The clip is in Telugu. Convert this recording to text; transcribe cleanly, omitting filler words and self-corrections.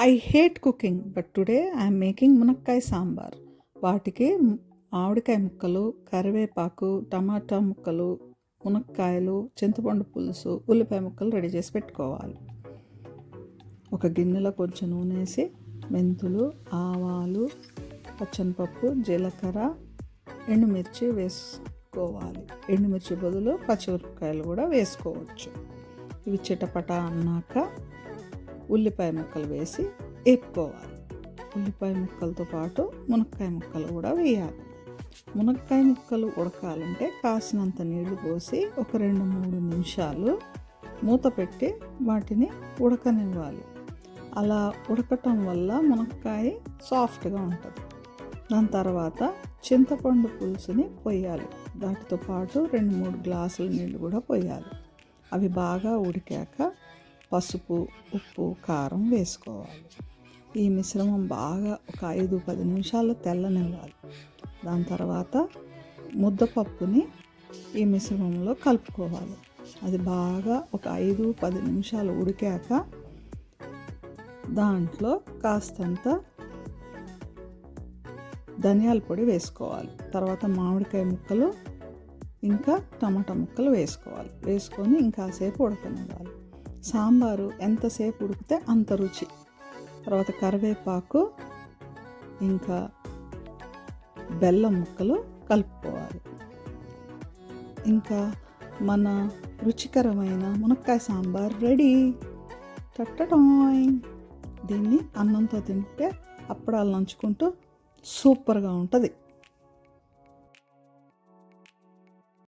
I hate cooking but today I'm making మునక్కాయ సాంబార్. వాటికి మామిడికాయ ముక్కలు, కరివేపాకు, టమాటా ముక్కలు, మునక్కాయలు, చింతపండు పులుసు, ఉల్లిపాయ ముక్కలు రెడీ చేసి పెట్టుకోవాలి. ఒక గిన్నెలో కొంచెం నూనె వేసి మెంతులు, ఆవాలు, పచ్చనిపప్పు, జీలకర్ర, ఎండుమిర్చి వేసుకోవాలి. ఎండుమిర్చి బదులు పచ్చిమిరపకాయలు కూడా వేసుకోవచ్చు. ఇవి చిటపట అన్నాక ఉల్లిపాయ ముక్కలు వేసి వేపుకోవాలి. ఉల్లిపాయ ముక్కలతో పాటు మునక్కాయ ముక్కలు కూడా వేయాలి. మునక్కాయ ముక్కలు ఉడకాలంటే కాసినంత నీళ్లు పోసి ఒక 2-3 నిమిషాలు మూత పెట్టి వాటిని ఉడకనివ్వాలి. అలా ఉడకటం వల్ల మునక్కాయ సాఫ్ట్గా ఉంటుంది. దాని తర్వాత చింతపండు పులుసుని పోయాలి. దాటితో పాటు 2-3 గ్లాసుల నీళ్ళు కూడా పోయాలి. అవి బాగా ఉడికాక పసుపు, ఉప్పు, కారం వేసుకోవాలి. ఈ మిశ్రమం బాగా ఒక 5-10 నిమిషాలు తెల్లనివ్వాలి. దాని తర్వాత ముద్దపప్పుని ఈ మిశ్రమంలో కలుపుకోవాలి. అది బాగా ఒక 5-10 నిమిషాలు ఉడికాక దాంట్లో కాస్తంత ధనియాల పొడి వేసుకోవాలి. తర్వాత మామిడికాయ ముక్కలు ఇంకా టమాటా ముక్కలు వేసుకోవాలి. వేసుకొని ఇంకాసేపు ఉడకనివ్వాలి. సాంబారు ఎంతసేపు ఉడికితే అంత రుచి. తర్వాత కరివేపాకు ఇంకా బెల్లం ముక్కలు కలుపుకోవాలి. ఇంకా మన రుచికరమైన మునక్కాయ సాంబార్ రెడీ. టట్టటాయ్. దీన్ని అన్నంతో తింటే అప్పడాలు నంచుకుంటూ సూపర్గా ఉంటుంది.